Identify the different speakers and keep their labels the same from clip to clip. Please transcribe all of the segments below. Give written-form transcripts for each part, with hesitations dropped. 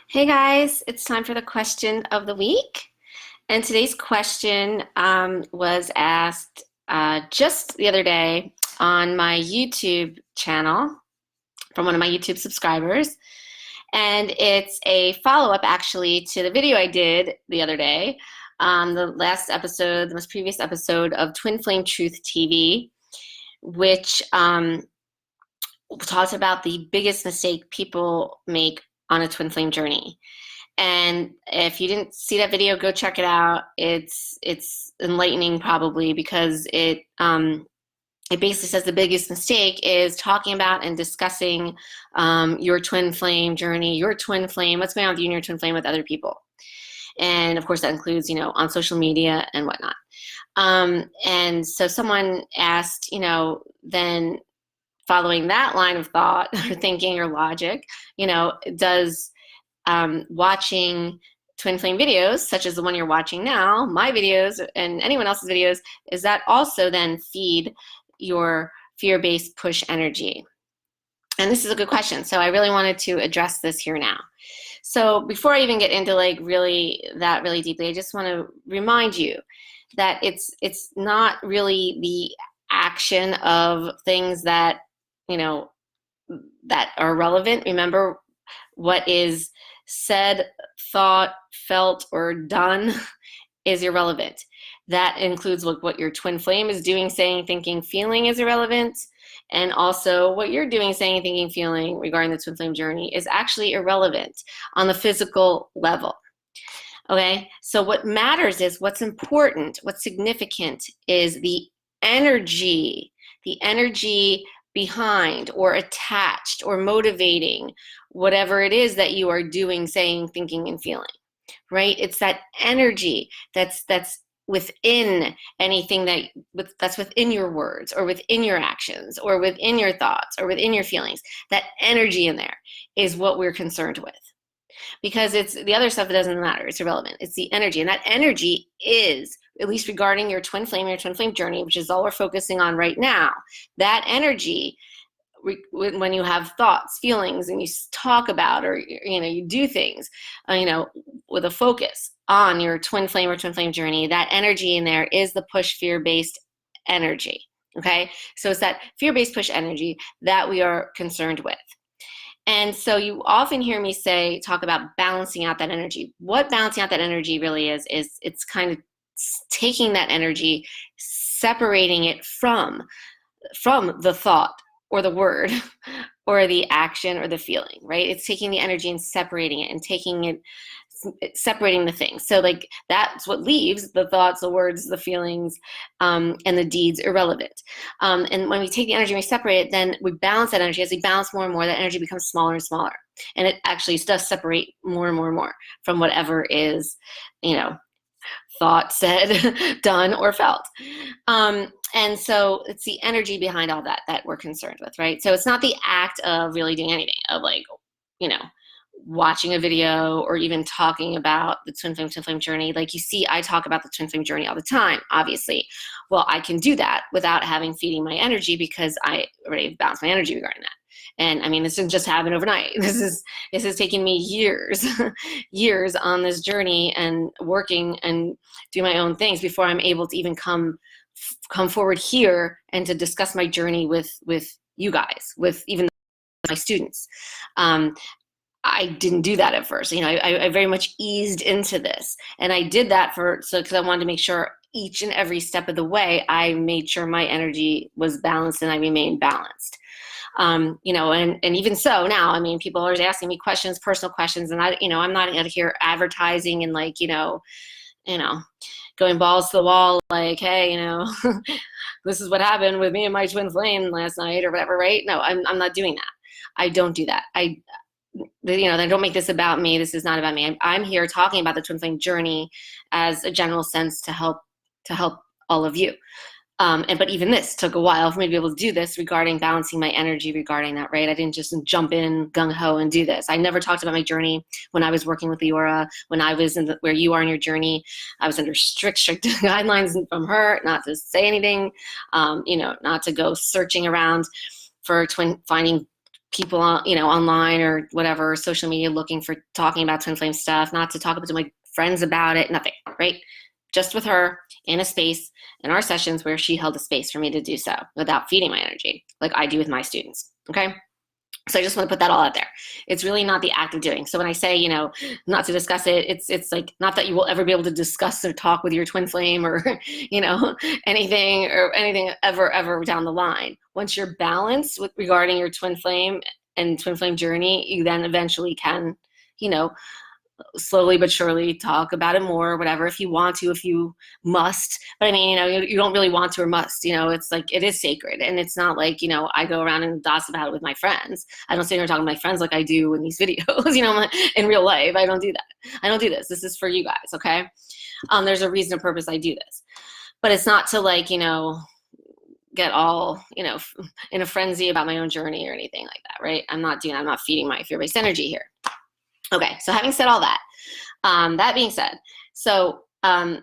Speaker 1: Hey guys, it's time for the question of the week. And today's question was asked just the other day on my YouTube channel from one of my YouTube subscribers. And it's a follow-up actually to the video I did the other day, the last episode, the most previous episode of Twin Flame Truth TV, which talks about the biggest mistake people make on a twin flame journey. And if you didn't see that video, go check it out. It's enlightening probably because it basically says the biggest mistake is talking about and discussing your twin flame journey, your twin flame, what's going on with you and your twin flame with other people. And of course that includes, on social media and whatnot. And so someone asked, then following that line of thought or thinking or logic, does watching twin flame videos, such as the one you're watching now, my videos and anyone else's videos, is that also then feed your fear-based push energy? And this is a good question. So I really wanted to address this here now. So before I even get into really deeply, I just want to remind you that it's not really the action of things that that are relevant. Remember, what is said, thought, felt, or done is irrelevant. That includes what your twin flame is doing, saying, thinking, feeling is irrelevant. And also what you're doing, saying, thinking, feeling regarding the twin flame journey is actually irrelevant on the physical level. Okay, so what matters is what's important, what's significant is the energy behind or attached or motivating whatever it is that you are doing, saying, thinking, and feeling, right? It's that energy that's within anything that's within your words or within your actions or within your thoughts or within your feelings. That energy in there is what we're concerned with, because it's the other stuff that doesn't matter. It's irrelevant. It's the energy, and that energy is, at least regarding your twin flame journey, which is all we're focusing on right now, that energy, when you have thoughts, feelings, and you talk about, or you do things, with a focus on your twin flame or twin flame journey, that energy in there is the push fear-based energy. Okay, so it's that fear-based push energy that we are concerned with. And so you often hear me talk about balancing out that energy. What balancing out that energy really is it's kind of taking that energy, separating it from the thought or the word or the action or the feeling, right? It's taking the energy and separating it and separating the things. So that's what leaves the thoughts, the words, the feelings, and the deeds irrelevant. And when we take the energy and we separate it, then we balance that energy. As we balance more and more, that energy becomes smaller and smaller. And it actually does separate more and more and more from whatever is, thought, said, done, or felt. And so it's the energy behind all that we're concerned with, right? So it's not the act of really doing anything, of watching a video or even talking about the twin flame journey. Like you see, I talk about the twin flame journey all the time, obviously. Well, I can do that without feeding my energy, because I already balanced my energy regarding that. And I mean, this didn't just happen overnight. This is taking me years, years on this journey and working and do my own things before I'm able to even come forward here and to discuss my journey with you guys, with even my students. I didn't do that at first. I very much eased into this, and I did that because I wanted to make sure each and every step of the way I made sure my energy was balanced and I remained balanced. And even so now, I mean, people are always asking me questions, personal questions, and I'm not out here advertising and going balls to the wall, like, hey, this is what happened with me and my twin flame last night or whatever, right? No, I'm not doing that. I don't do that. Then don't make this about me. This is not about me. I'm here talking about the twin flame journey as a general sense to help all of you. But even this took a while for me to be able to do this regarding balancing my energy regarding that, right? I didn't just jump in gung-ho and do this. I never talked about my journey when I was working with Leora, when I was where you are in your journey. I was under strict guidelines from her, not to say anything, not to go searching around for finding people on, online or whatever, social media, looking for talking about twin flame stuff, not to talk to my friends about it, nothing, right? Just with her in a space in our sessions where she held a space for me to do so without feeding my energy, like I do with my students, okay? So I just want to put that all out there. It's really not the act of doing. So when I say, not to discuss it, it's like not that you will ever be able to discuss or talk with your twin flame or, anything ever down the line. Once you're balanced with regarding your twin flame and twin flame journey, you then eventually can, slowly but surely talk about it more, or whatever, if you want to, if you must. But I mean, you don't really want to or must, it's like, it is sacred. And it's not like, I go around and gossip about it with my friends. I don't sit here talking to my friends like I do in these videos, in real life. I don't do that. I don't do this. This is for you guys, okay? There's a reason and purpose I do this. But it's not to like, get all, in a frenzy about my own journey or anything like that, right? I'm not feeding my fear-based energy here. Okay, so having said all that, that being said, so the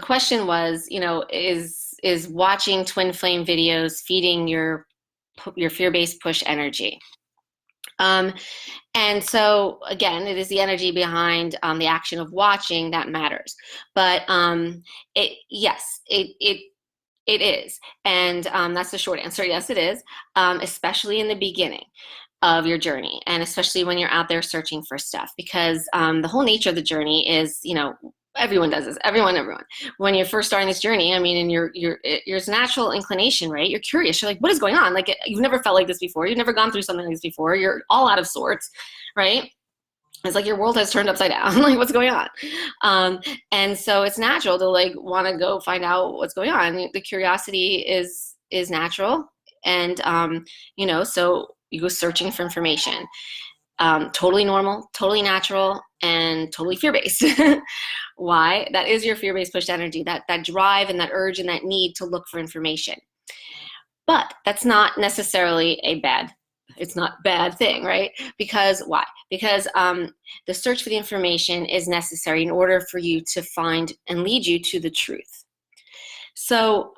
Speaker 1: question was, is watching twin flame videos feeding your fear-based push energy? And so again, it is the energy behind the action of watching that matters. But yes, it is, and that's the short answer. Yes, it is, especially in the beginning of your journey, and especially when you're out there searching for stuff, because the whole nature of the journey is, everyone does this, everyone. When you're first starting this journey, I mean, and your natural inclination, right? You're curious. You're like, what is going on? Like, you've never felt like this before. You've never gone through something like this before. You're all out of sorts, right? It's like your world has turned upside down. Like, what's going on? And so it's natural to like want to go find out what's going on. The curiosity is natural, and so you go searching for information. Totally normal, totally natural, and totally fear-based. Why? That is your fear-based push energy, that drive and that urge and that need to look for information. But that's not necessarily it's not bad thing, right? Because why? Because the search for the information is necessary in order for you to find and lead you to the truth. So,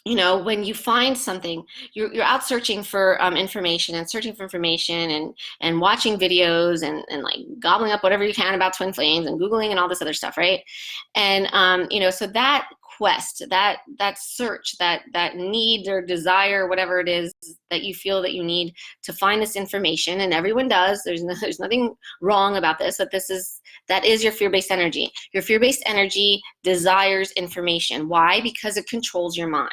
Speaker 1: when you find something, you're out searching for information and searching for information and watching videos and like gobbling up whatever you can about twin flames and Googling and all this other stuff, right? And, so that quest, that search, that need or desire, whatever it is that you feel that you need to find this information, and everyone does, there's nothing wrong about this, but that is your fear-based energy. Your fear-based energy desires information. Why? Because it controls your mind.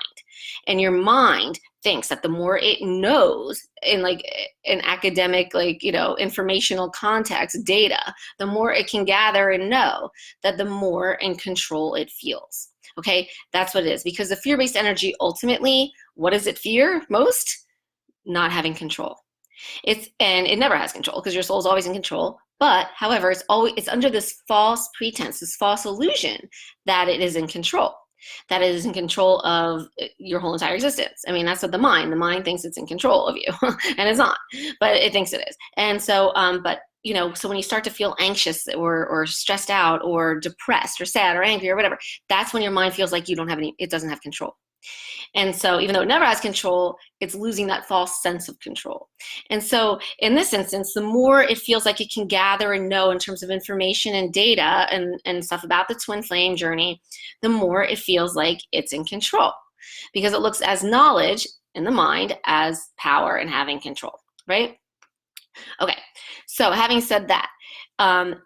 Speaker 1: And your mind thinks that the more it knows in like an academic, informational context, data, the more it can gather and know, that the more in control it feels. Okay, that's what it is. Because the fear-based energy, ultimately, what does it fear most? Not having control. And it never has control, because your soul is always in control. But however, it's under this false pretense, this false illusion that it is in control. That it is in control of your whole entire existence. I mean, that's what the mind thinks it's in control of you, and it's not, but it thinks it is. And so, so when you start to feel anxious or stressed out or depressed or sad or angry or whatever, that's when your mind feels like it doesn't have control. And so even though it never has control, it's losing that false sense of control. And so in this instance, the more it feels like it can gather and know in terms of information and data and stuff about the twin flame journey, the more it feels like it's in control, because it looks as knowledge in the mind as power and having control, right? Okay, so having said that,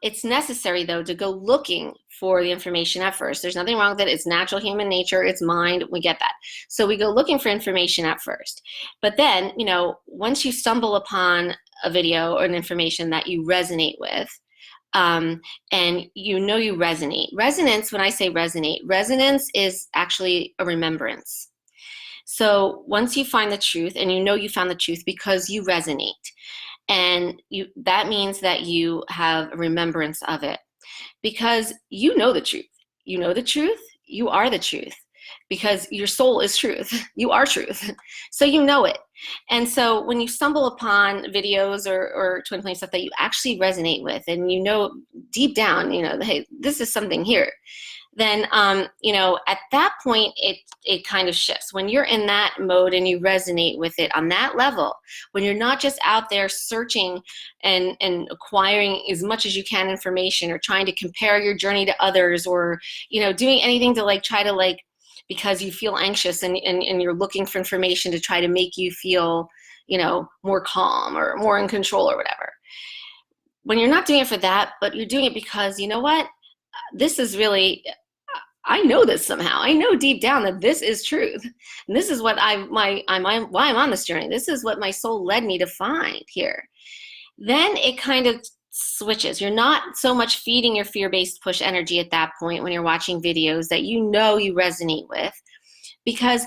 Speaker 1: it's necessary, though, to go looking for the information at first. There's nothing wrong with it. It's natural human nature. It's mind. We get that. So we go looking for information at first. But then, once you stumble upon a video or an information that you resonate with, and you resonate. Resonance, when I say resonate, resonance is actually a remembrance. So once you find the truth, and you found the truth because you resonate, and that means that you have a remembrance of it, because you know the truth. You know the truth. You are the truth, because your soul is truth. You are truth. So you know it. And so when you stumble upon videos or twin flame stuff that you actually resonate with, and deep down, hey, this is something here, then you know, at that point it kind of shifts. When you're in that mode and you resonate with it on that level, when you're not just out there searching and acquiring as much as you can information, or trying to compare your journey to others, or, you know, doing anything to like try to like, because you feel anxious and you're looking for information to try to make you feel, you know, more calm or more in control or whatever. When you're not doing it for that, but you're doing it because, you know what, this is really, I know this somehow. I know deep down that this is truth. And this is what why I'm on this journey. This is what my soul led me to find here. Then it kind of switches. You're not so much feeding your fear-based push energy at that point when you're watching videos that you know you resonate with, because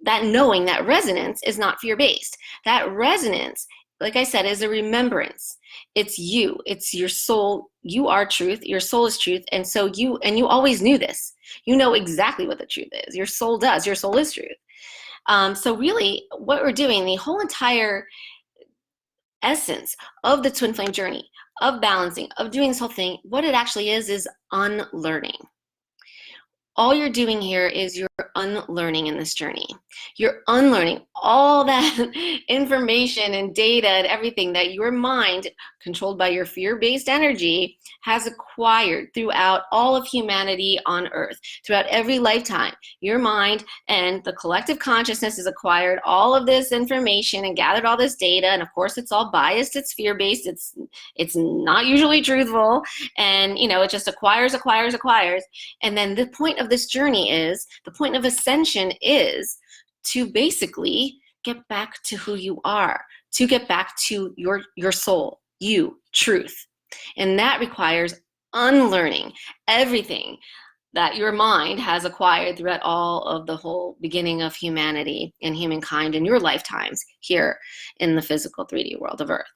Speaker 1: that knowing, that resonance is not fear-based. That resonance, like I said, is a remembrance. It's you, it's your soul. You are truth, your soul is truth. And so you always knew this. You know exactly what the truth is. Your soul does, your soul is truth. So really what we're doing, the whole entire essence of the twin flame journey, of balancing, of doing this whole thing, what it actually is unlearning. All you're doing here is you're unlearning in this journey. You're unlearning all that information and data and everything that your mind, controlled by your fear-based energy, has acquired throughout all of humanity on Earth, throughout every lifetime. Your mind and the collective consciousness has acquired all of this information and gathered all this data, and of course it's all biased, it's fear-based, it's not usually truthful, and you know, it just acquires, and then the point of this journey is, the point of ascension is to basically get back to who you are, to get back to your soul, you, truth. And that requires unlearning everything that your mind has acquired throughout all of the whole beginning of humanity and humankind in your lifetimes here in the physical 3D world of Earth.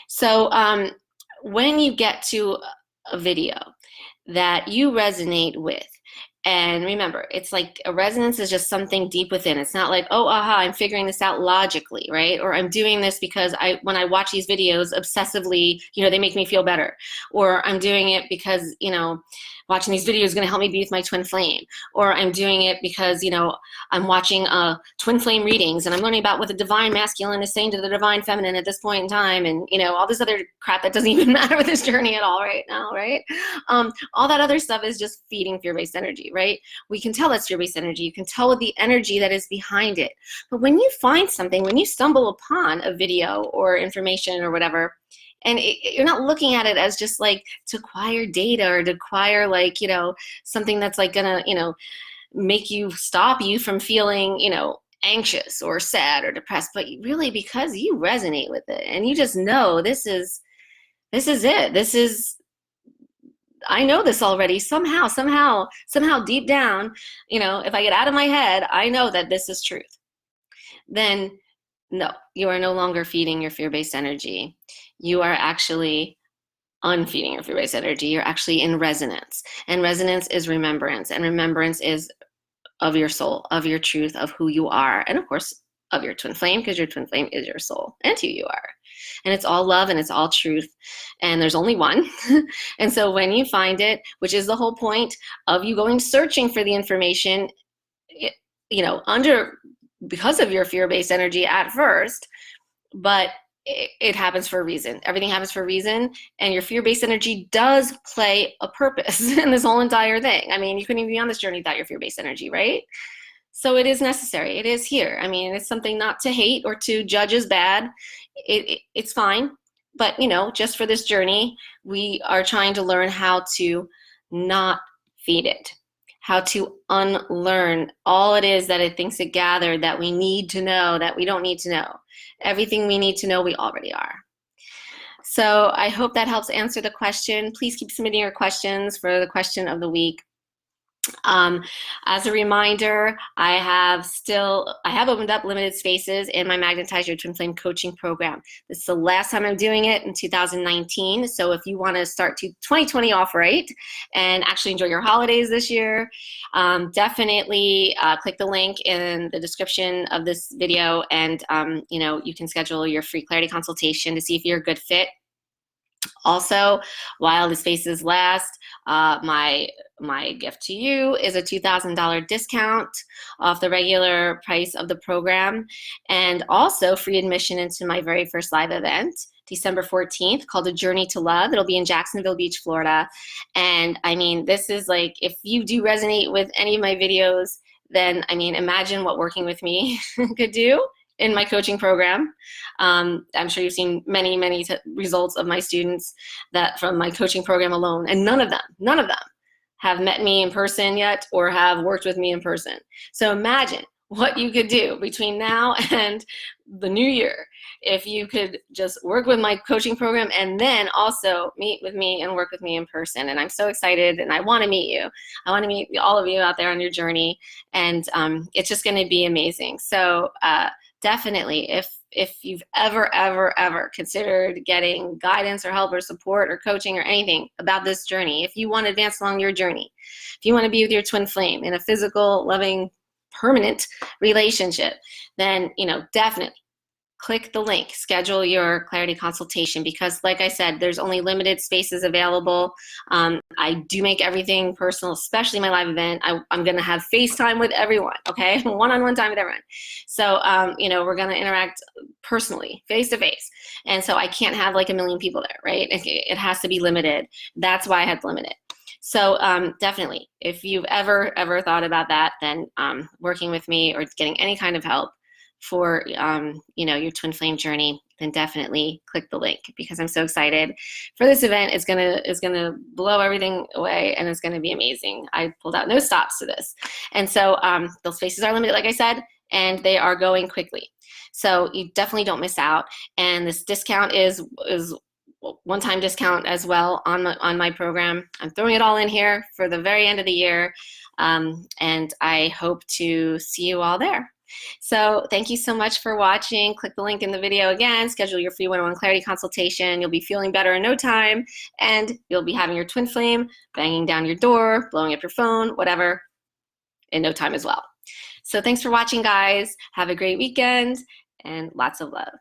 Speaker 1: So when you get to a video that you resonate with, and remember, it's like a resonance is just something deep within. It's not like, oh, aha, I'm figuring this out logically, right? Or I'm doing this because when I watch these videos obsessively, you know, they make me feel better. Or I'm doing it because, you know, watching these videos is going to help me be with my twin flame. Or I'm doing it because, you know, I'm watching twin flame readings and I'm learning about what the divine masculine is saying to the divine feminine at this point in time, and, you know, all this other crap that doesn't even matter with this journey at all right now, right? All that other stuff is just feeding fear-based energy, right? We can tell that's fear-based energy. You can tell the energy that is behind it. But when you find something, when you stumble upon a video or information or whatever, and you're not looking at it as just like to acquire data or to acquire, like, you know, something that's like gonna, you know, make you, stop you from feeling, you know, anxious or sad or depressed, but really because you resonate with it and you just know this is it. This is, I know this already somehow deep down, you know, if I get out of my head, I know that this is truth. Then no, you are no longer feeding your fear-based energy. You are actually unfeeding your fear-based energy. You're actually in resonance. And resonance is remembrance. And remembrance is of your soul, of your truth, of who you are. And of course, of your twin flame, because your twin flame is your soul and who you are. And it's all love and it's all truth. And there's only one. And so when you find it, which is the whole point of you going searching for the information, you know, because of your fear-based energy at first, but it happens for a reason. Everything happens for a reason, and your fear-based energy does play a purpose in this whole entire thing. I mean, you couldn't even be on this journey without your fear-based energy, right? So it is necessary. It is here. I mean, it's something not to hate or to judge as bad. It's fine. But, you know, just for this journey, we are trying to learn how to not feed it, how to unlearn all it is that it thinks it gathered that we need to know, that we don't need to know. Everything we need to know, we already are. So I hope that helps answer the question. Please keep submitting your questions for the question of the week. As a reminder, I have opened up limited spaces in my Magnetize Your Twin Flame coaching program. This is the last time I'm doing it in 2019. So if you want to start 2020 off right and actually enjoy your holidays this year, definitely click the link in the description of this video, and you know, you can schedule your free clarity consultation to see if you're a good fit. Also, while the spaces last, my my gift to you is a $2,000 discount off the regular price of the program, and also free admission into my very first live event, December 14th, called A Journey to Love. It'll be in Jacksonville Beach, Florida. And I mean, this is like, if you do resonate with any of my videos, then I mean, imagine what working with me could do in my coaching program. I'm sure you've seen many, many results of my students that from my coaching program alone, and none of them have met me in person yet or have worked with me in person. So imagine what you could do between now and the new year if you could just work with my coaching program and then also meet with me and work with me in person. And I'm so excited, and I want to meet you. I want to meet all of you out there on your journey, and it's just going to be amazing. So definitely, if you've ever considered getting guidance or help or support or coaching or anything about this journey, if you want to advance along your journey, if you want to be with your twin flame in a physical, loving, permanent relationship, then definitely click the link, schedule your clarity consultation, because like I said, there's only limited spaces available. I do make everything personal, especially my live event. I'm going to have FaceTime with everyone, okay? One-on-one time with everyone. So, we're going to interact personally, face-to-face. And so I can't have like a million people there, right? It has to be limited. That's why I had to limit it. So definitely, if you've ever thought about that, then working with me or getting any kind of help for your twin flame journey, then definitely click the link, because I'm so excited for this event. It's gonna blow everything away, and it's gonna be amazing. I pulled out no stops to this, and so those spaces are limited, like I said, and they are going quickly. So you definitely don't miss out. And this discount is one-time discount as well on my program. I'm throwing it all in here for the very end of the year, and I hope to see you all there. So thank you so much for watching. Click the link in the video again, schedule your free one-on-one clarity consultation. You'll be feeling better in no time, and you'll be having your twin flame banging down your door, blowing up your phone, whatever, in no time as well. So thanks for watching, guys. Have a great weekend, and lots of love.